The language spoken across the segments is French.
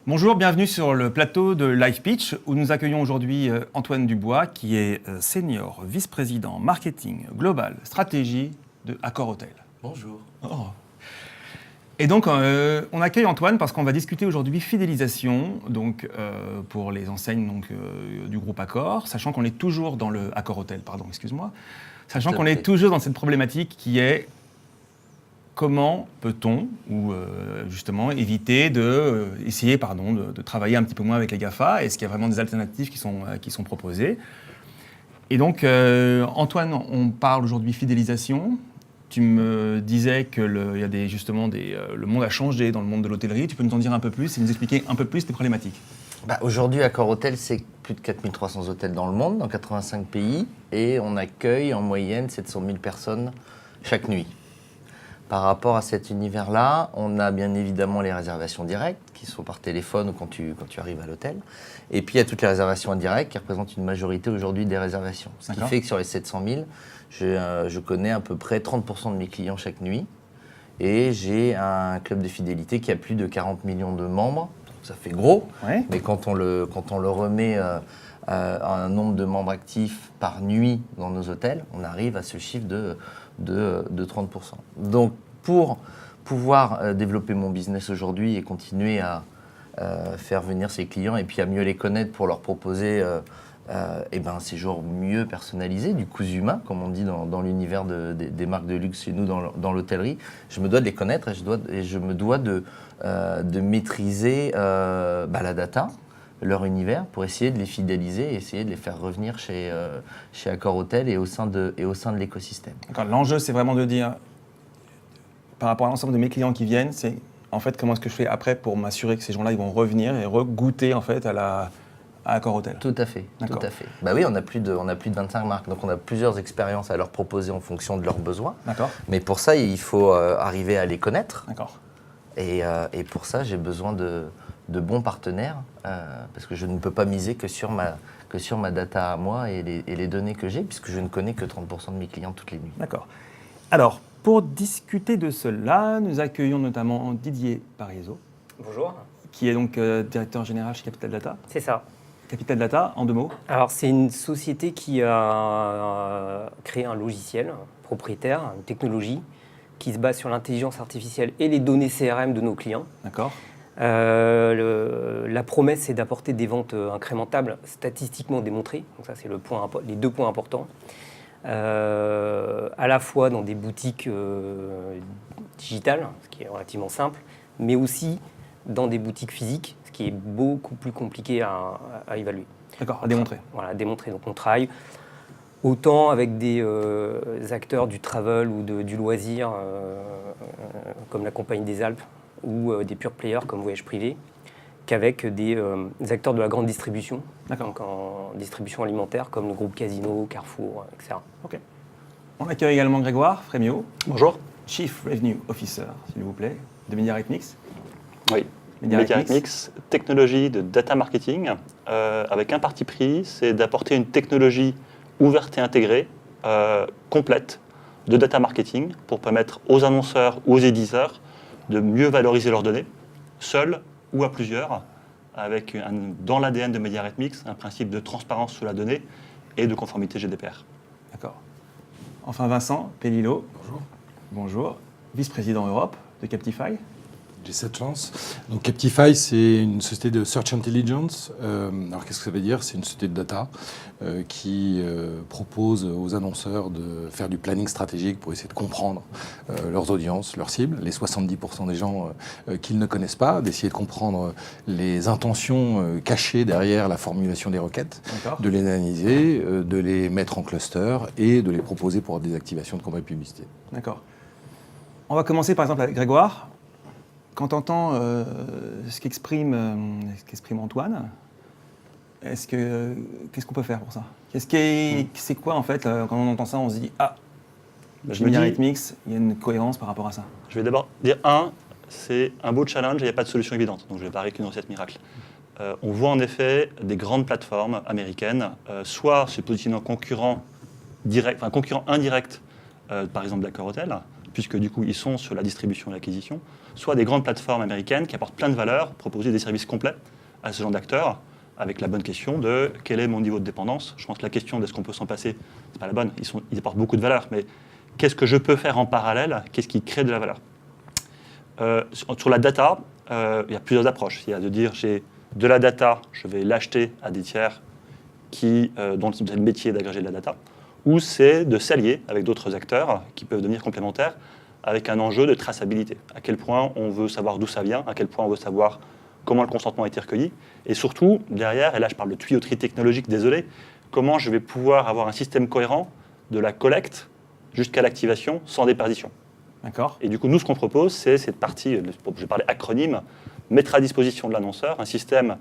Bonjour, bienvenue sur le plateau de Live Pitch où nous accueillons aujourd'hui Antoine Dubois qui est senior vice-président marketing global stratégie de Accor-Hôtel. Bonjour. Oh. Et donc on accueille Antoine parce qu'on va discuter aujourd'hui fidélisation donc, pour les enseignes donc, du groupe Accor, sachant qu'on est toujours dans le Accor-Hôtel, sachant qu'on est toujours dans cette problématique qui est comment peut-on, ou justement, éviter essayer de travailler un petit peu moins avec les GAFA? Est-ce qu'il y a vraiment des alternatives qui sont proposées? Et donc, Antoine, on parle aujourd'hui fidélisation. Tu me disais que le monde a changé dans le monde de l'hôtellerie. Tu peux nous en dire un peu plus et nous expliquer un peu plus les problématiques? Aujourd'hui, Accor-Hôtel, c'est plus de 4300 hôtels dans le monde, dans 85 pays, et on accueille en moyenne 700 000 personnes chaque nuit. Par rapport à cet univers-là, on a bien évidemment les réservations directes, qui sont par téléphone ou quand tu arrives à l'hôtel. Et puis il y a toutes les réservations indirectes, qui représentent une majorité aujourd'hui des réservations. Ce qui fait que sur les 700 000, je connais à peu près 30% de mes clients chaque nuit. Et j'ai un club de fidélité qui a plus de 40 millions de membres. Ça fait gros, ouais. Mais quand on le remet à un nombre de membres actifs par nuit dans nos hôtels, on arrive à ce chiffre de 30%. Donc, pour pouvoir développer mon business aujourd'hui et continuer à faire venir ses clients et puis à mieux les connaître pour leur proposer un séjour mieux personnalisé, du cousu humain, comme on dit dans l'univers des marques de luxe chez nous dans l'hôtellerie, je me dois de les connaître et je me dois de maîtriser la data, leur univers, pour essayer de les fidéliser et essayer de les faire revenir chez Accor-Hôtel et au sein de l'écosystème. L'enjeu, c'est vraiment de dire, par rapport à l'ensemble de mes clients qui viennent, c'est en fait comment est-ce que je fais après pour m'assurer que ces gens-là ils vont revenir et regoûter en fait à Accor-Hôtel. Tout à fait, tout à fait. Oui, on a plus de 25 marques, donc on a plusieurs expériences à leur proposer en fonction de leurs besoins. D'accord. Mais pour ça, il faut arriver à les connaître. D'accord. Et pour ça, j'ai besoin de bons partenaires, parce que je ne peux pas miser que sur ma data à moi et les données que j'ai, puisque je ne connais que 30% de mes clients toutes les nuits. D'accord. Alors, pour discuter de cela, nous accueillons notamment Didier Parizeau. Bonjour. Qui est donc directeur général chez Capital Data. C'est ça. Capital Data, en 2 mots. Alors, c'est une société qui a créé un logiciel propriétaire, une technologie, qui se base sur l'intelligence artificielle et les données CRM de nos clients. D'accord. La promesse, c'est d'apporter des ventes incrémentables statistiquement démontrées. Donc ça, c'est les 2 points importants. À la fois dans des boutiques digitales, ce qui est relativement simple, mais aussi dans des boutiques physiques, ce qui est beaucoup plus compliqué à évaluer. D'accord, à démontrer. Voilà, à démontrer. Donc on travaille autant avec des acteurs du travel ou du loisir, comme la Compagnie des Alpes, ou des pure players comme Voyage Privé, qu'avec des acteurs de la grande distribution, donc en distribution alimentaire, comme le groupe Casino, Carrefour, etc. Ok. On accueille également Grégoire Frémiot. Bonjour. Chief Revenue Officer, s'il vous plaît, de MediaRhythmix. Oui. MediaRhythmix, technologie de data marketing, avec un parti pris, c'est d'apporter une technologie ouverte et intégrée, complète, de data marketing, pour permettre aux annonceurs ou aux éditeurs de mieux valoriser leurs données, seuls ou à plusieurs, avec dans l'ADN de MediaRhythmix un principe de transparence sur la donnée et de conformité GDPR. D'accord. Enfin Vincent Pellilot. Bonjour. Bonjour. Vice-président Europe de Captify. J'ai cette chance. Donc Captify, c'est une société de search intelligence. Alors qu'est-ce que ça veut dire? C'est une société de data qui propose aux annonceurs de faire du planning stratégique pour essayer de comprendre leurs audiences, leurs cibles, les 70% des gens qu'ils ne connaissent pas, d'essayer de comprendre les intentions cachées derrière la formulation des requêtes, de les analyser, de les mettre en cluster et de les proposer pour des activations de campagne de publicité. D'accord. On va commencer par exemple avec Grégoire. Quand tu entends ce qu'exprime Antoine, qu'est-ce qu'on peut faire pour ça? C'est quoi en fait, quand on entend ça, on se dit « Ah, MediaRhythmix, il y a une cohérence par rapport à ça ». Je vais d'abord dire c'est un beau challenge et il n'y a pas de solution évidente, donc je ne vais pas parler qu'une recette miracle. On voit en effet des grandes plateformes américaines, soit se positionner en concurrent indirect, par exemple d'Accor-Hôtel, puisque du coup, ils sont sur la distribution et l'acquisition, soit des grandes plateformes américaines qui apportent plein de valeur, proposer des services complets à ce genre d'acteurs, avec la bonne question de quel est mon niveau de dépendance. Je pense que la question de ce qu'on peut s'en passer, c'est pas la bonne. Ils apportent beaucoup de valeur, mais qu'est-ce que je peux faire en parallèle? Qu'est-ce qui crée de la valeur? Sur la data, il y a plusieurs approches. Il y a de dire j'ai de la data, je vais l'acheter à des tiers dont c'est le métier d'agréger de la data, ou c'est de s'allier avec d'autres acteurs qui peuvent devenir complémentaires avec un enjeu de traçabilité. À quel point on veut savoir d'où ça vient, à quel point on veut savoir comment le consentement a été recueilli, et surtout, derrière, et là je parle de tuyauterie technologique, désolé, comment je vais pouvoir avoir un système cohérent de la collecte jusqu'à l'activation sans déperdition. D'accord. Et du coup, nous, ce qu'on propose, c'est cette partie, je vais parler acronyme, mettre à disposition de l'annonceur un système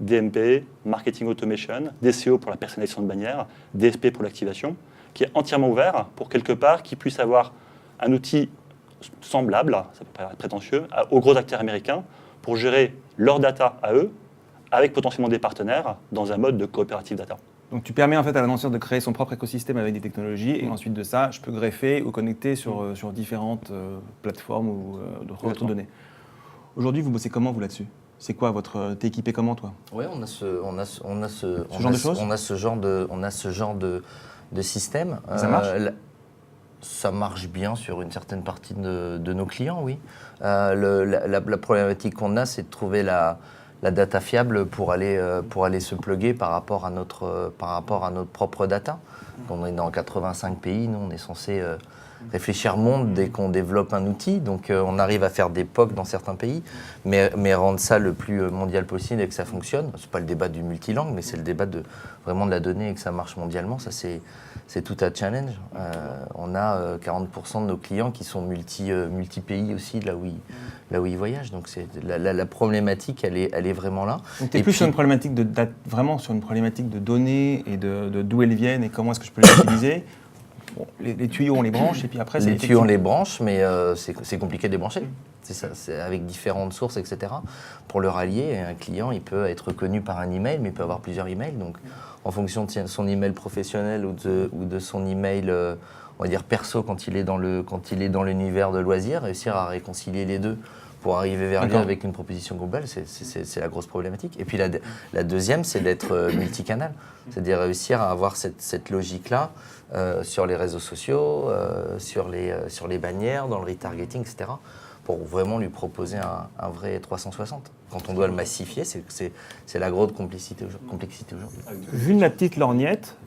DMP, Marketing Automation, DCO pour la personnalisation de bannière, DSP pour l'activation, qui est entièrement ouvert pour quelque part qu'ils puissent avoir un outil semblable, ça peut paraître prétentieux, aux gros acteurs américains pour gérer leur data à eux, avec potentiellement des partenaires, dans un mode de coopérative data. Donc tu permets en fait à l'annonceur de créer son propre écosystème avec des technologies et ensuite de ça, je peux greffer ou connecter sur différentes plateformes ou d'autres données. Aujourd'hui, vous bossez comment vous là-dessus? C'est quoi t'es équipé comment toi? Oui, on a ce genre de système. Ça marche? Ça marche bien sur une certaine partie de nos clients, oui. La problématique qu'on a, c'est de trouver la data fiable pour aller se plugger par rapport à notre propre data. On est dans 85 pays, nous on est censé réfléchir monde dès qu'on développe un outil. Donc on arrive à faire des POC dans certains pays, mais rendre ça le plus mondial possible et que ça fonctionne. C'est pas le débat du multilangue, mais c'est le débat vraiment de la donnée et que ça marche mondialement. Ça c'est tout un challenge. On a 40% de nos clients qui sont multi-pays aussi, là où ils voyagent. Donc la problématique, elle est vraiment là. Donc tu es plus sur une problématique vraiment sur une problématique de données et de d'où elles viennent et comment est-ce que je peux les utiliser. Bon, les tuyaux, on les branche et puis après... Les tuyaux, on les branche, mais c'est compliqué de les brancher. C'est ça, c'est avec différentes sources, etc. Pour le rallier, un client, il peut être reconnu par un email, mais il peut avoir plusieurs emails. Donc, en fonction de son email professionnel ou de son email, on va dire perso, quand il est dans l'univers de loisirs, réussir à réconcilier les deux pour arriver vers lui avec une proposition globale, c'est la grosse problématique. Et puis la deuxième, c'est d'être multicanal. C'est-à-dire réussir à avoir cette logique-là sur les réseaux sociaux, sur les bannières, dans le retargeting, etc. pour vraiment lui proposer un vrai 360. Quand on doit le massifier, c'est la grosse complexité aujourd'hui. Vu de la petite lorgnette,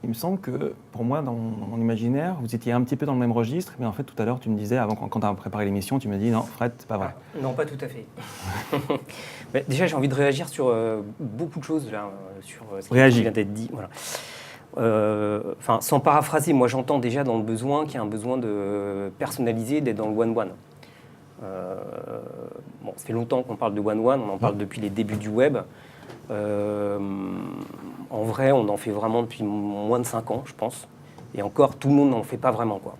il me semble que, pour moi, dans mon imaginaire, vous étiez un petit peu dans le même registre, mais en fait, tout à l'heure, tu me disais, avant, quand tu as préparé l'émission, tu me dis, non, Fred, c'est pas vrai. Non, pas tout à fait. Mais déjà, j'ai envie de réagir sur beaucoup de choses, là, sur ce qui vient d'être dit. Voilà. Sans paraphraser, moi, j'entends déjà dans le besoin qu'il y a un besoin de personnaliser, d'être dans le one-one. Ça fait longtemps qu'on parle de one-one, on en parle depuis les débuts du web. En vrai, on en fait vraiment depuis moins de 5 ans, je pense. Et encore, tout le monde n'en fait pas vraiment, quoi.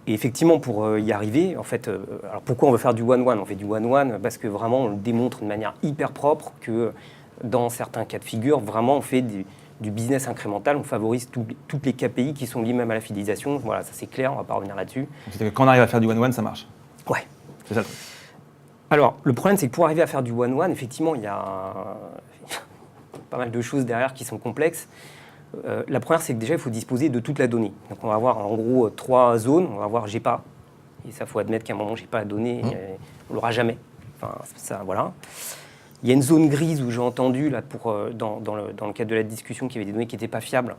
Et effectivement, pour y arriver, en fait, alors pourquoi on veut faire du one-one? On fait du one-one parce que vraiment, on le démontre de manière hyper propre que dans certains cas de figure, vraiment, on fait du business incrémental, on favorise toutes les KPI qui sont liées même à la fidélisation. Voilà, ça c'est clair, on ne va pas revenir là-dessus. C'est-à-dire que quand on arrive à faire du one-one, ça marche? Ouais. C'est ça le truc. Alors, le problème, c'est que pour arriver à faire du one-one, effectivement, il y a pas mal de choses derrière qui sont complexes. La première, c'est que déjà, il faut disposer de toute la donnée. Donc, on va avoir en gros 3 zones. On va avoir GEPA. Et ça, il faut admettre qu'à un moment, GEPA a donné, on ne l'aura jamais. Enfin, ça, voilà. Il y a une zone grise où j'ai entendu, là, dans le cadre de la discussion, qu'il y avait des données qui n'étaient pas fiables.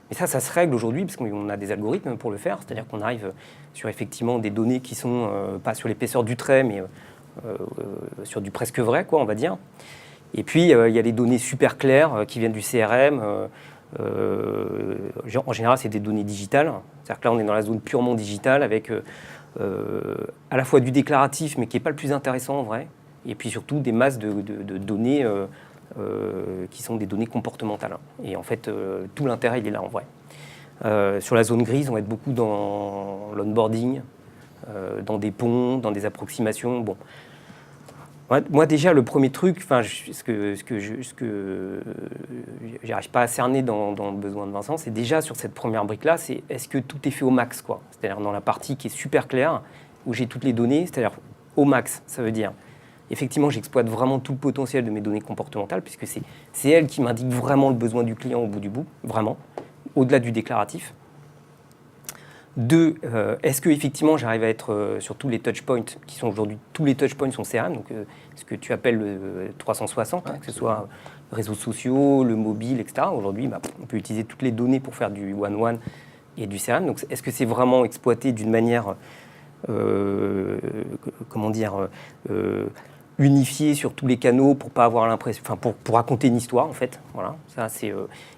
Mais ça se règle aujourd'hui, parce qu'on a des algorithmes pour le faire. C'est-à-dire qu'on arrive sur effectivement des données qui sont pas sur l'épaisseur du trait, mais sur du presque vrai, quoi, on va dire. Et puis, il y a les données super claires qui viennent du CRM. En général, c'est des données digitales. C'est-à-dire que là, on est dans la zone purement digitale avec à la fois du déclaratif, mais qui n'est pas le plus intéressant en vrai. Et puis surtout des masses de données qui sont des données comportementales. Et en fait, tout l'intérêt, il est là en vrai. Sur la zone grise, on va être beaucoup dans l'onboarding, dans des ponts, dans des approximations. Bon. Moi, déjà, le premier truc, ce que j'arrive pas à cerner dans le besoin de Vincent, c'est déjà sur cette première brique-là, c'est est-ce que tout est fait au max, quoi. C'est-à-dire dans la partie qui est super claire, où j'ai toutes les données, c'est-à-dire au max, ça veut dire, effectivement, j'exploite vraiment tout le potentiel de mes données comportementales, puisque c'est elles qui m'indiquent vraiment le besoin du client au bout du bout, vraiment, au-delà du déclaratif. 2, est-ce que effectivement j'arrive à être sur tous les touchpoints qui sont aujourd'hui, tous les touchpoints sont CRM, donc ce que tu appelles le 360, que ce soit réseaux sociaux, le mobile, etc. Aujourd'hui, on peut utiliser toutes les données pour faire du one-one et du CRM. Donc est-ce que c'est vraiment exploité d'une manière, unifiée sur tous les canaux pour pas avoir l'impression, pour raconter une histoire en fait. Voilà, ça c'est.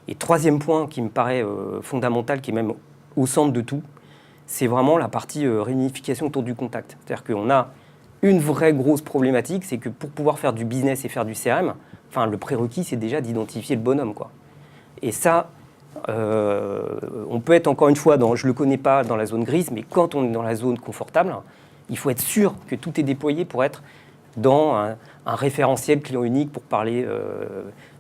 Et troisième point qui me paraît fondamental, qui est même au centre de tout, c'est vraiment la partie réunification autour du contact. C'est-à-dire qu'on a une vraie grosse problématique, c'est que pour pouvoir faire du business et faire du CRM, le prérequis, c'est déjà d'identifier le bonhomme, quoi. Et ça, on peut être encore une fois je ne le connais pas, dans la zone grise, mais quand on est dans la zone confortable, il faut être sûr que tout est déployé pour être dans un référentiel client unique pour parler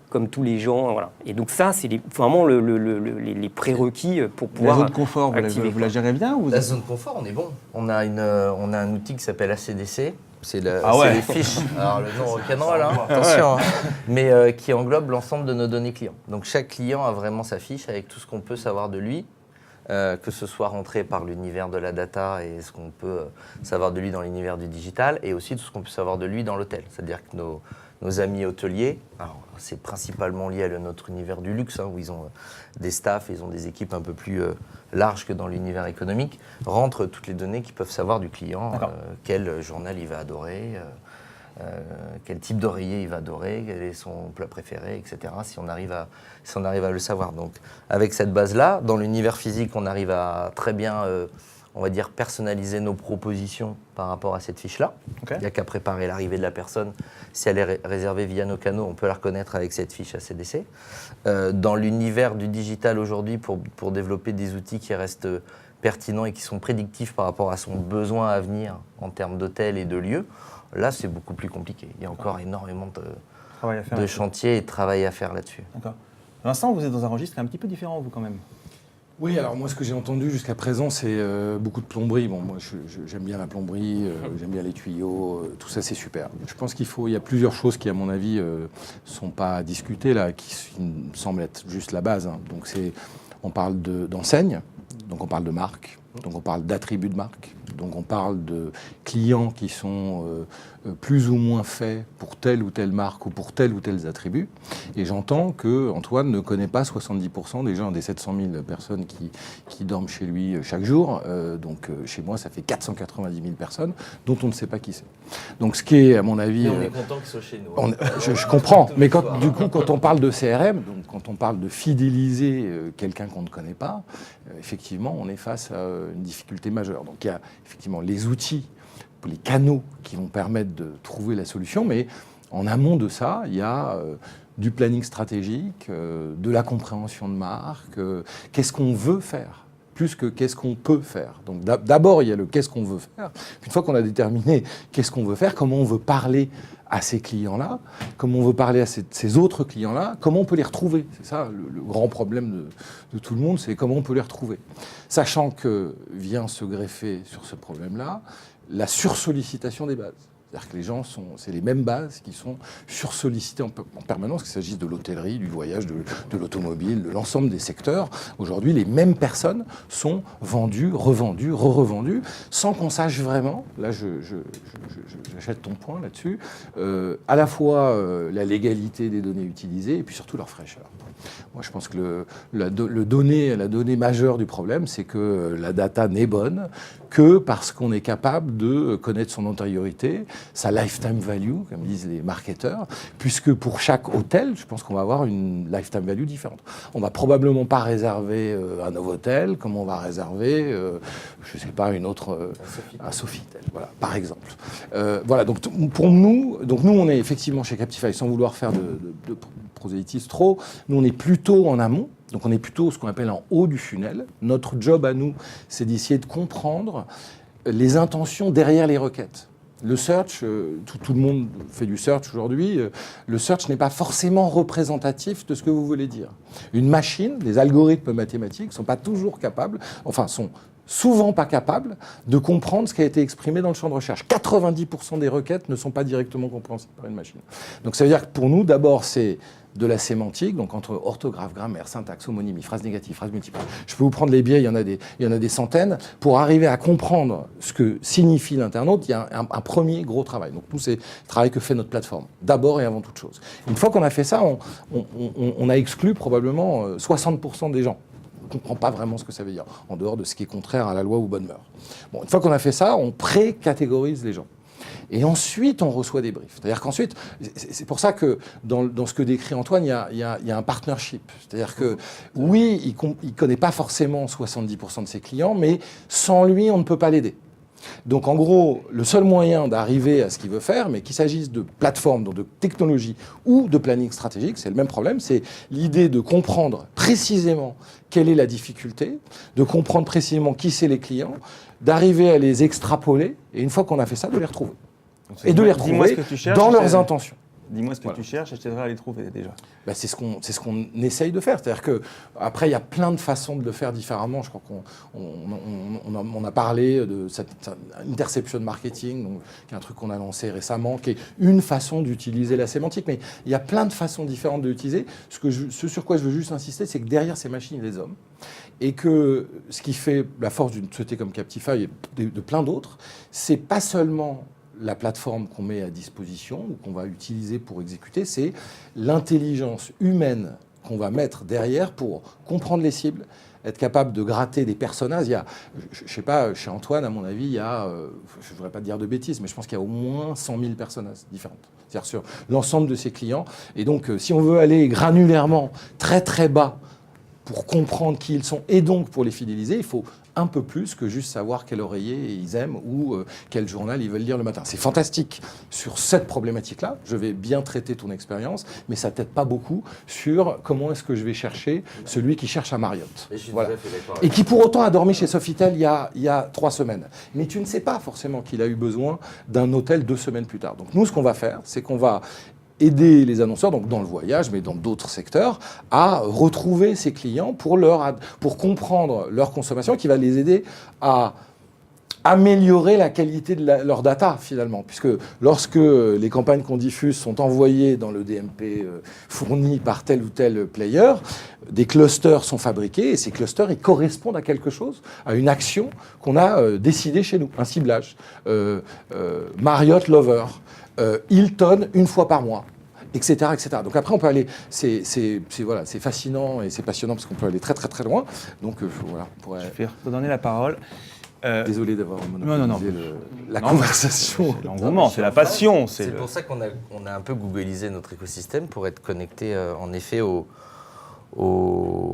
comme tous les gens. Voilà. Et donc ça, c'est vraiment les prérequis pour pouvoir. La zone confort, vous la gérez bien ou La zone confort, on est bon. On a un outil qui s'appelle ACDC. C'est les fiches. Alors le nom rock'n'roll, attention. Mais qui englobe l'ensemble de nos données clients. Donc chaque client a vraiment sa fiche avec tout ce qu'on peut savoir de lui. Que ce soit rentré par l'univers de la data et ce qu'on peut savoir de lui dans l'univers du digital, et aussi tout ce qu'on peut savoir de lui dans l'hôtel. C'est-à-dire que nos amis hôteliers, alors c'est principalement lié à notre univers du luxe, où ils ont des staffs, ils ont des équipes un peu plus larges que dans l'univers économique, rentrent toutes les données qu'ils peuvent savoir du client, quel journal il va adorer, quel type d'oreiller il va adorer, quel est son plat préféré, etc. Si on arrive à le savoir. Donc, avec cette base-là, dans l'univers physique, on arrive à très bien, on va dire, personnaliser nos propositions par rapport à cette fiche-là. Il n'y a qu'à préparer l'arrivée de la personne. Si elle est réservée via nos canaux, on peut la reconnaître avec cette fiche ACDC. Dans l'univers du digital aujourd'hui, pour développer des outils qui restent pertinents et qui sont prédictifs par rapport à son besoin à venir en termes d'hôtel et de lieux, là, c'est beaucoup plus compliqué. Il y a encore énormément de chantiers et de travail à faire là-dessus. D'accord. Vincent, vous êtes dans un registre un petit peu différent, vous, quand même. Oui, alors moi, ce que j'ai entendu jusqu'à présent, c'est beaucoup de plomberie. Bon, moi, j'aime bien la plomberie, j'aime bien les tuyaux, tout ça, c'est super. Je pense il y a plusieurs choses qui, à mon avis, sont pas discutées, là, qui me semblent être juste la base. Donc, on parle d'enseigne, donc on parle de marque, donc on parle d'attributs de marque, donc on parle de clients qui sont plus ou moins faits pour telle ou telle marque ou pour tel ou tel attribut. Et j'entends que Antoine ne connaît pas 70% des gens, des 700 000 personnes qui dorment chez lui chaque jour. Donc chez moi, ça fait 490 000 personnes dont on ne sait pas qui c'est. Donc ce qui est, à mon avis... Et on est content qu'ils soient chez nous. Je comprends. Mais quand on parle de CRM, donc quand on parle de fidéliser quelqu'un qu'on ne connaît pas, effectivement, on est face à une difficulté majeure. Donc il y a effectivement les outils, les canaux qui vont permettre de trouver la solution, mais en amont de ça, il y a du planning stratégique, de la compréhension de marque, qu'est-ce qu'on veut faire, plus que qu'est-ce qu'on peut faire. Donc d'abord, il y a le qu'est-ce qu'on veut faire. Une fois qu'on a déterminé qu'est-ce qu'on veut faire, comment on veut parler à ces clients-là, comment on veut parler à ces autres clients-là, comment on peut les retrouver. C'est ça le grand problème de tout le monde, c'est comment on peut les retrouver. Sachant que vient se greffer sur ce problème-là la sursollicitation des bases. C'est-à-dire que les gens c'est les mêmes bases qui sont sursollicitées en permanence, qu'il s'agisse de l'hôtellerie, du voyage, de l'automobile, de l'ensemble des secteurs. Aujourd'hui, les mêmes personnes sont vendues, revendues, re-revendues, sans qu'on sache vraiment, là j'achète ton point là-dessus, à la fois la légalité des données utilisées et puis surtout leur fraîcheur. Moi, je pense que la donnée majeure du problème, c'est que la data n'est bonne que parce qu'on est capable de connaître son antériorité, sa lifetime value, comme disent les marketeurs, puisque pour chaque hôtel, je pense qu'on va avoir une lifetime value différente. On va probablement pas réserver un Novotel comme on va réserver, je sais pas, une autre, un Sofitel, voilà, par exemple. Voilà, donc pour nous, on est effectivement chez Captify, sans vouloir faire de prosélytisme trop, nous on est plutôt en amont. Donc on est plutôt ce qu'on appelle en haut du funnel. Notre job à nous, c'est d'essayer de comprendre les intentions derrière les requêtes. le search, tout le monde fait du search aujourd'hui, le search n'est pas forcément représentatif de ce que vous voulez dire. Une machine, les algorithmes mathématiques sont pas toujours capables, sont souvent pas capables de comprendre ce qui a été exprimé dans le champ de recherche. 90% des requêtes ne sont pas directement compréhensibles par une machine. Donc ça veut dire que pour nous, d'abord, c'est de la sémantique, donc entre orthographe, grammaire, syntaxe, homonymie, phrase négative, phrase multiple. Je peux vous prendre les biais, il y en a des centaines. Pour arriver à comprendre ce que signifie l'internaute, il y a un premier gros travail. Donc nous, c'est le travail que fait notre plateforme, d'abord et avant toute chose. Une fois qu'on a fait ça, on a exclu probablement 60% des gens. On ne comprend pas vraiment ce que ça veut dire, en dehors de ce qui est contraire à la loi ou bonne mœurs. Bon, une fois qu'on a fait ça, on pré-catégorise les gens. Et ensuite, on reçoit des briefs. C'est-à-dire qu'ensuite, c'est pour ça que dans ce que décrit Antoine, il y a un partnership. C'est-à-dire que, oui, il ne connaît pas forcément 70% de ses clients, mais sans lui, on ne peut pas l'aider. Donc en gros, le seul moyen d'arriver à ce qu'il veut faire, mais qu'il s'agisse de plateforme, donc de technologie ou de planning stratégique, c'est le même problème, c'est l'idée de comprendre précisément quelle est la difficulté, de comprendre précisément qui c'est les clients, d'arriver à les extrapoler, et une fois qu'on a fait ça, de les retrouver. Et de les retrouver dans leurs intentions. Dis-moi ce que tu cherches et je t'aiderai à les trouver déjà. Ben, c'est ce qu'on essaye de faire. C'est-à-dire qu'après, il y a plein de façons de le faire différemment. Je crois qu'on a parlé de cette interception marketing, donc, qui est un truc qu'on a lancé récemment, qui est une façon d'utiliser la sémantique. Mais il y a plein de façons différentes de l'utiliser. Ce sur quoi je veux juste insister, c'est que derrière ces machines, il y a des hommes. Et que ce qui fait la force d'une société comme Captify et de plein d'autres, c'est pas seulement la plateforme qu'on met à disposition ou qu'on va utiliser pour exécuter, c'est l'intelligence humaine qu'on va mettre derrière pour comprendre les cibles, être capable de gratter des personnages. Il y a, je ne sais pas, chez Antoine, à mon avis, il y a, je ne voudrais pas dire de bêtises, mais je pense qu'il y a au moins 100 000 personnages différentes, c'est-à-dire sur l'ensemble de ses clients. Et donc, si on veut aller granulairement, très très bas, pour comprendre qui ils sont et donc pour les fidéliser, il faut un peu plus que juste savoir quel oreiller ils aiment ou quel journal ils veulent lire le matin. C'est fantastique sur cette problématique-là. Je vais bien traiter ton expérience, mais ça t'aide pas beaucoup sur comment est-ce que je vais chercher celui qui cherche à Marriott. Voilà. Et qui pour autant a dormi chez Sofitel il y a 3 semaines. Mais tu ne sais pas forcément qu'il a eu besoin d'un hôtel 2 semaines plus tard. Donc nous, ce qu'on va faire, c'est qu'on va aider les annonceurs, donc dans le voyage, mais dans d'autres secteurs, à retrouver ces clients pour comprendre leur consommation, qui va les aider à améliorer la qualité de leur data, finalement. Puisque lorsque les campagnes qu'on diffuse sont envoyées dans le DMP fourni par tel ou tel player, des clusters sont fabriqués, et ces clusters, ils correspondent à quelque chose, à une action qu'on a décidée chez nous, un ciblage. Marriott Lover, Hilton une fois par mois, etc., etc. Donc après, on peut aller... C'est fascinant et c'est passionnant parce qu'on peut aller très, très, très loin. Donc voilà, on pourrait... Je vais te donner la parole. Désolé d'avoir monopolisé la Non, conversation. C'est l'engouement, c'est la passion. C'est pour ça qu'on a un peu googlisé notre écosystème pour être connecté en effet aux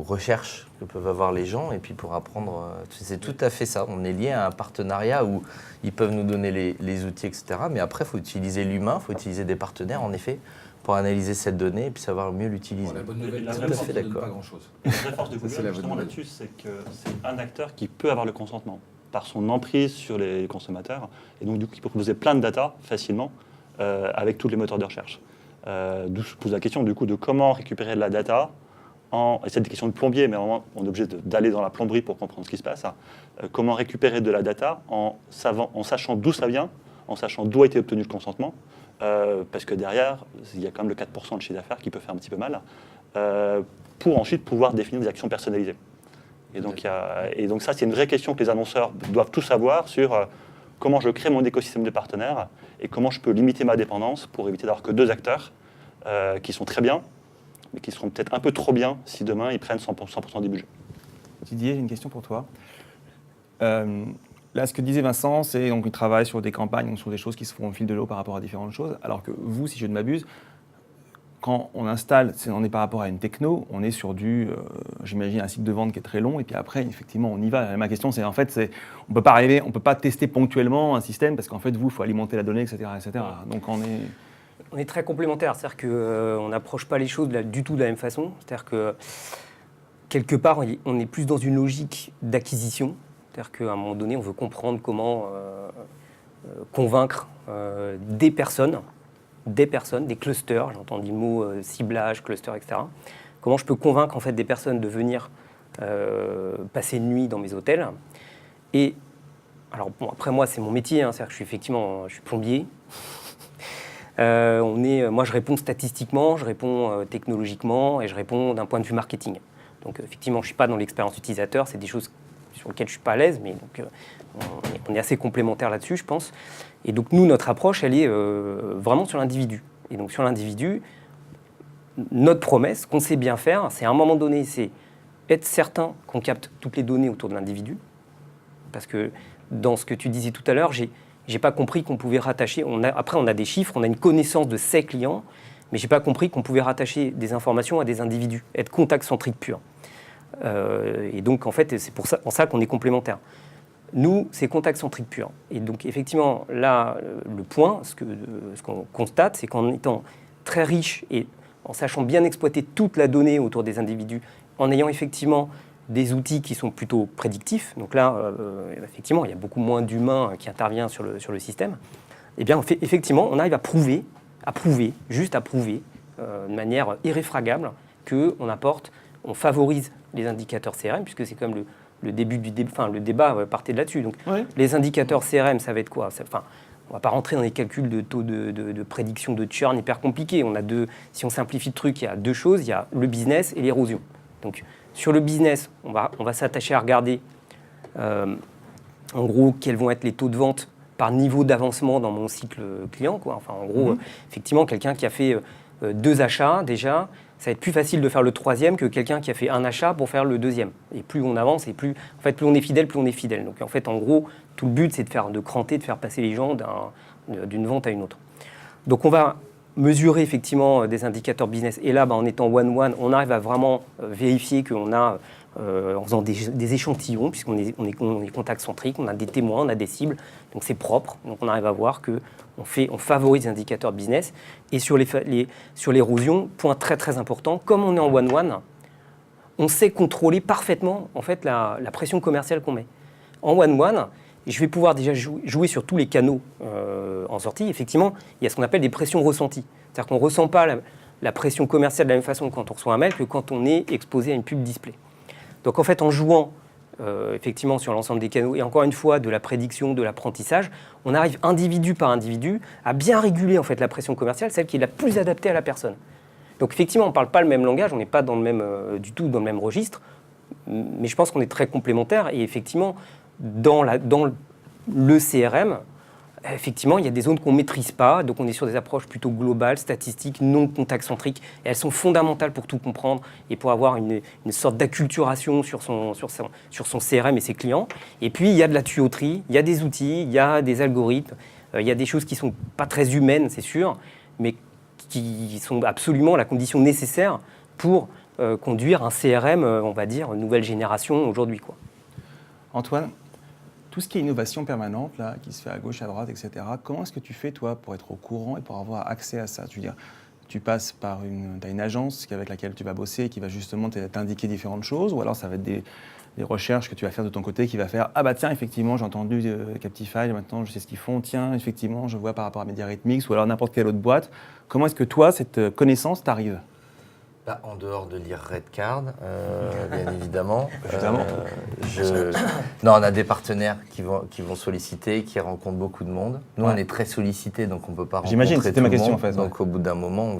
recherches que peuvent avoir les gens et puis pour apprendre. C'est tout à fait ça. On est lié à un partenariat où ils peuvent nous donner les outils, etc. Mais après, il faut utiliser l'humain, il faut utiliser des partenaires, en effet, pour analyser cette donnée et puis savoir mieux l'utiliser. Bon, la bonne nouvelle, La c'est vraie que force ça ne donne pas grand-chose. La vraie force de Google, justement, là-dessus, c'est que c'est un acteur qui peut avoir le consentement par son emprise sur les consommateurs. Et donc, du coup, il peut proposer plein de data facilement avec tous les moteurs de recherche. D'où je pose la question, du coup, de comment récupérer de la data. Et c'est des questions de plombier, mais vraiment, on est obligé d'aller dans la plomberie pour comprendre ce qui se passe. Comment récupérer de la data en sachant d'où ça vient, en sachant d'où a été obtenu le consentement, parce que derrière, il y a quand même le 4% de chiffre d'affaires qui peut faire un petit peu mal, pour ensuite pouvoir définir des actions personnalisées. Et donc ça, c'est une vraie question que les annonceurs doivent tous savoir sur comment je crée mon écosystème de partenaires et comment je peux limiter ma dépendance pour éviter d'avoir que 2 acteurs qui sont très bien, mais qui seront peut-être un peu trop bien si demain ils prennent 100% des budgets. Didier, j'ai une question pour toi. Là, ce que disait Vincent, c'est donc il travaille sur des campagnes, donc sur des choses qui se font au fil de l'eau par rapport à différentes choses, alors que vous, si je ne m'abuse, quand on installe, on est par rapport à une techno, on est sur j'imagine, un cycle de vente qui est très long, et puis après, effectivement, on y va. Ma question, c'est, on peut pas arriver, on peut pas tester ponctuellement un système, parce qu'en fait, il faut alimenter la donnée, etc., etc. Donc on est très complémentaires, c'est-à-dire qu'on n'approche pas les choses du tout de la même façon. C'est-à-dire que, quelque part, on est plus dans une logique d'acquisition. C'est-à-dire qu'à un moment donné, on veut comprendre comment convaincre des personnes, des clusters, j'ai entendu le mot ciblage, cluster, etc. Comment je peux convaincre en fait des personnes de venir passer une nuit dans mes hôtels. Et alors bon, après moi c'est mon métier, c'est-à-dire que je suis plombier. Moi je réponds statistiquement, je réponds technologiquement et je réponds d'un point de vue marketing. Donc effectivement je ne suis pas dans l'expérience utilisateur, c'est des choses sur lesquelles je ne suis pas à l'aise, mais donc, on est assez complémentaires là-dessus je pense. Et donc nous notre approche elle est vraiment sur l'individu. Et donc sur l'individu, notre promesse qu'on sait bien faire, c'est à un moment donné, c'est être certain qu'on capte toutes les données autour de l'individu. Parce que dans ce que tu disais tout à l'heure, j'ai pas compris qu'on pouvait rattacher. Après, on a des chiffres, on a une connaissance de ses clients, mais j'ai pas compris qu'on pouvait rattacher des informations à des individus, être contact-centrique pur. Et donc, en fait, c'est en ça qu'on est complémentaires. Nous, c'est contact-centrique pur. Et donc, effectivement, là, le point, ce qu'on constate, c'est qu'en étant très riche et en sachant bien exploiter toute la donnée autour des individus, en ayant effectivement des outils qui sont plutôt prédictifs, donc là, effectivement, il y a beaucoup moins d'humains qui interviennent sur le système, eh bien, effectivement, on arrive à prouver, de manière irréfragable, on favorise les indicateurs CRM, puisque c'est comme le début du débat, le débat partait de là-dessus. Donc, les indicateurs CRM, ça va être quoi ? On ne va pas rentrer dans les calculs de taux de prédiction de churn hyper compliqués. Si on simplifie le truc, il y a deux choses, il y a le business et l'érosion. Donc, sur le business, on va s'attacher à regarder, en gros, quels vont être les taux de vente par niveau d'avancement dans mon cycle client, quoi. Enfin, en gros, effectivement, quelqu'un qui a fait 2 achats, déjà, ça va être plus facile de faire le 3e que quelqu'un qui a fait 1 achat pour faire le 2e. Et plus on avance, et plus on est fidèle, plus on est fidèle. Donc, en fait, en gros, tout le but, c'est de cranter, de faire passer les gens d'une vente à une autre. Donc, on va mesurer effectivement des indicateurs business. Et là, en étant one-one, on arrive à vraiment vérifier qu'on a, en faisant des échantillons, puisqu'on est contact-centrique, on a des témoins, on a des cibles, donc c'est propre. Donc on arrive à voir qu'on favorise les indicateurs business. Et sur l'érosion, point très très important, comme on est en one-one, on sait contrôler parfaitement en fait, la pression commerciale qu'on met. En one-one, je vais pouvoir déjà jouer sur tous les canaux en sortie. Effectivement, il y a ce qu'on appelle des pressions ressenties. C'est-à-dire qu'on ne ressent pas la pression commerciale de la même façon quand on reçoit un mail que quand on est exposé à une pub display. Donc en fait, en jouant effectivement sur l'ensemble des canaux, et encore une fois, de la prédiction, de l'apprentissage, on arrive individu par individu à bien réguler en fait, la pression commerciale, celle qui est la plus adaptée à la personne. Donc effectivement, on ne parle pas le même langage, on n'est pas du tout dans le même registre, mais je pense qu'on est très complémentaires. Et effectivement, dans le CRM, effectivement, il y a des zones qu'on ne maîtrise pas, donc on est sur des approches plutôt globales, statistiques, non contact-centriques, et elles sont fondamentales pour tout comprendre et pour avoir une sorte d'acculturation sur son CRM et ses clients. Et puis, il y a de la tuyauterie, il y a des outils, il y a des algorithmes, il y a des choses qui ne sont pas très humaines, c'est sûr, mais qui sont absolument la condition nécessaire pour conduire un CRM, on va dire, nouvelle génération aujourd'hui, quoi. Antoine, tout ce qui est innovation permanente, là, qui se fait à gauche, à droite, etc., comment est-ce que tu fais, toi, pour être au courant et pour avoir accès à ça ? Je veux dire, tu passes par t'as une agence avec laquelle tu vas bosser et qui va justement t'indiquer différentes choses, ou alors ça va être des recherches que tu vas faire de ton côté qui va faire « Ah bah tiens, effectivement, j'ai entendu Captify, maintenant je sais ce qu'ils font, tiens, effectivement, je vois par rapport à MediaRhythmix, ou alors n'importe quelle autre boîte ». Comment est-ce que toi, cette connaissance t'arrive ? En dehors de lire Redcard, bien évidemment. On a des partenaires qui vont solliciter, qui rencontrent beaucoup de monde. Nous, on est très sollicités, donc on ne peut pas rencontrer tout le monde. J'imagine, c'était ma question en fait. Donc au bout d'un moment,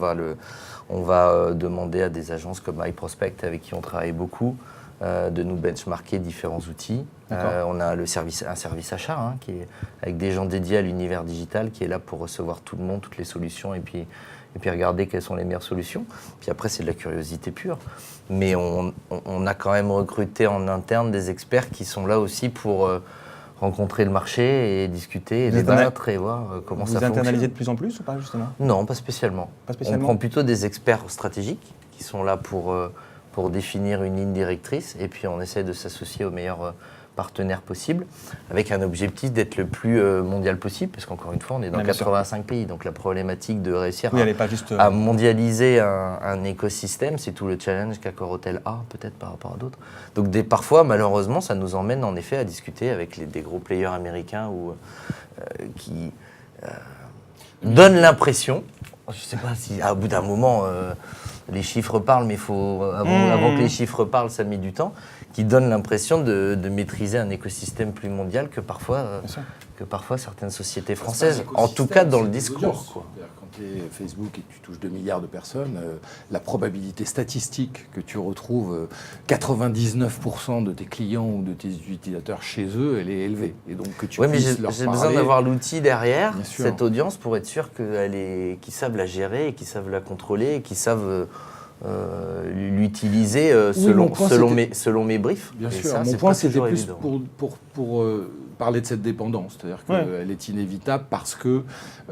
on va demander à des agences comme iProspect, avec qui on travaille beaucoup, de nous benchmarker différents outils. On a un service achat, qui est avec des gens dédiés à l'univers digital, qui est là pour recevoir tout le monde, toutes les solutions, et puis regarder quelles sont les meilleures solutions. Puis après, c'est de la curiosité pure. Mais on a quand même recruté en interne des experts qui sont là aussi pour rencontrer le marché et discuter et débattre et voir comment ça fonctionne. Vous internalisez de plus en plus ou pas, justement ? Non, pas spécialement. On prend plutôt des experts stratégiques qui sont là pour définir une ligne directrice et puis on essaie de s'associer aux meilleurs partenaires possibles, avec un objectif d'être le plus mondial possible, parce qu'encore une fois, on est dans 85 pays. Donc la problématique de réussir à mondialiser un écosystème, c'est tout le challenge qu'Accor-Hôtel a, peut-être par rapport à d'autres. Donc parfois, malheureusement, ça nous emmène en effet à discuter avec des gros players américains qui donnent l'impression, je ne sais pas si à bout d'un moment les chiffres parlent, mais avant que les chiffres parlent, ça met du temps, qui donnent l'impression de maîtriser un écosystème plus mondial que parfois certaines sociétés françaises, en tout cas dans le discours. Quand tu es Facebook et que tu touches 2 milliards de personnes, la probabilité statistique que tu retrouves 99% de tes clients ou de tes utilisateurs chez eux, elle est élevée. Et donc que tu puisses leur j'ai parler, besoin d'avoir l'outil derrière, cette audience, pour être sûr qu'ils savent la gérer, et qu'ils savent la contrôler, et qu'ils savent l'utiliser selon mes briefs. Bien sûr, ça, mon point c'était plus pour parler de cette dépendance, c'est-à-dire qu'elle est inévitable parce que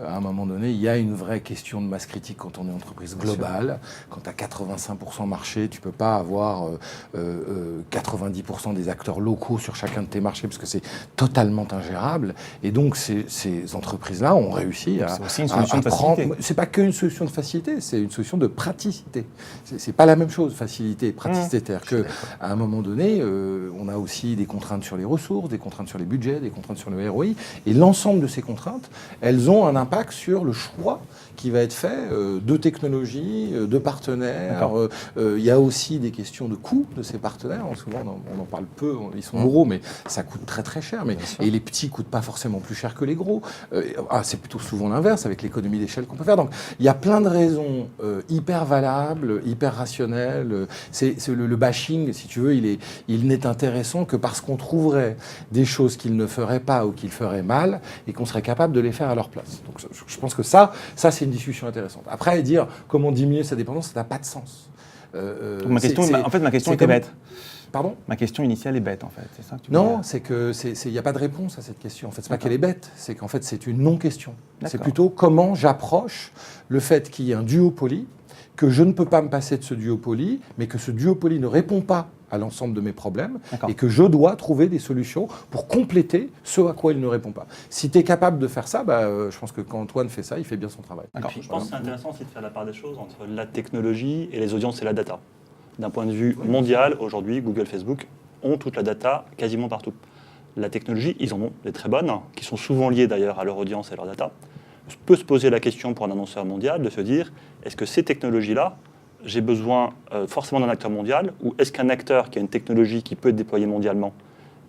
à un moment donné, il y a une vraie question de masse critique quand on est entreprise globale. Quand tu as 85% marché, tu ne peux pas avoir 90% des acteurs locaux sur chacun de tes marchés parce que c'est totalement ingérable. Et donc ces entreprises-là ont réussi à... C'est aussi une solution de facilité. C'est pas qu'une solution de facilité, c'est une solution de praticité. C'est pas la même chose, facilité et praticité. C'est-à-dire qu'à un moment donné, on a aussi des contraintes sur les ressources, des contraintes sur les budgets, des contraintes sur le ROI. Et l'ensemble de ces contraintes, elles ont un impact sur le choix qui va être fait de technologies, de partenaires. Il y a aussi des questions de coûts de ces partenaires. Souvent, on en parle peu, ils sont gros, mais ça coûte très très cher. Et les petits ne coûtent pas forcément plus cher que les gros. C'est plutôt souvent l'inverse avec l'économie d'échelle qu'on peut faire. Donc il y a plein de raisons hyper valables, hyper rationnelles. Le bashing, si tu veux, il n'est intéressant que parce qu'on trouverait des choses qu'ils ne feraient pas ou qu'ils feraient mal et qu'on serait capable de les faire à leur place. Donc je pense que ça c'est une discussion intéressante. Après, dire comment diminuer sa dépendance, ça n'a pas de sens. Ma question était bête. Pardon ? Ma question initiale est bête, en fait. C'est ça que tu non, c'est qu'il n'y a pas de réponse à cette question. En fait, c'est pas qu'elle est bête, c'est qu'en fait, c'est une non-question. C'est plutôt comment j'approche le fait qu'il y ait un duopoly, que je ne peux pas me passer de ce duopoly, mais que ce duopoly ne répond pas à l'ensemble de mes problèmes et que je dois trouver des solutions pour compléter ce à quoi il ne répond pas. Si tu es capable de faire ça, je pense que quand Antoine fait ça, il fait bien son travail. Je pense que c'est intéressant aussi de faire la part des choses entre la technologie et les audiences et la data. D'un point de vue mondial, aujourd'hui, Google, Facebook ont toute la data quasiment partout. La technologie, ils en ont des très bonnes, qui sont souvent liées d'ailleurs à leur audience et à leur data. On peut se poser la question pour un annonceur mondial de se dire, est-ce que ces technologies-là, j'ai besoin forcément d'un acteur mondial, ou est-ce qu'un acteur qui a une technologie qui peut être déployée mondialement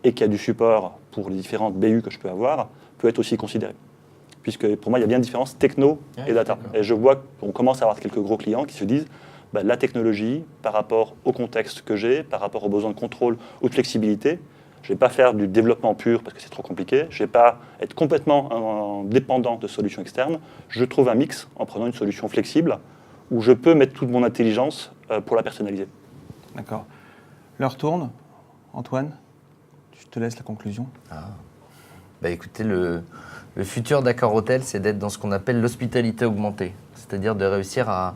et qui a du support pour les différentes BU que je peux avoir, peut être aussi considéré. Puisque pour moi, il y a bien une différence techno et data. Et je vois qu'on commence à avoir quelques gros clients qui se disent, la technologie, par rapport au contexte que j'ai, par rapport aux besoins de contrôle ou de flexibilité, je ne vais pas faire du développement pur parce que c'est trop compliqué, je ne vais pas être complètement dépendant de solutions externes, je trouve un mix en prenant une solution flexible où je peux mettre toute mon intelligence pour la personnaliser. D'accord. L'heure tourne. Antoine, je te laisse la conclusion. Écoutez, le futur d'Accor-Hôtel, c'est d'être dans ce qu'on appelle l'hospitalité augmentée, c'est-à-dire de réussir à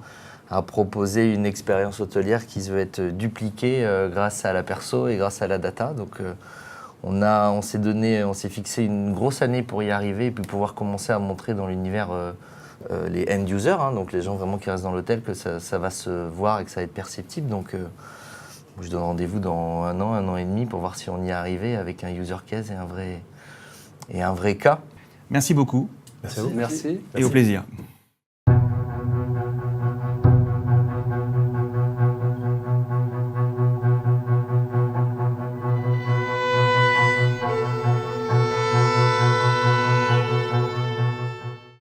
proposer une expérience hôtelière qui veut être dupliquée grâce à la perso et grâce à la data. Donc on s'est fixé une grosse année pour y arriver et puis pouvoir commencer à montrer dans l'univers les end users, donc les gens vraiment qui restent dans l'hôtel, que ça va se voir et que ça va être perceptible. Donc je donne rendez-vous dans un an et demi pour voir si on y est arrivé avec un user case et un vrai cas. Merci beaucoup. Merci. Et au plaisir.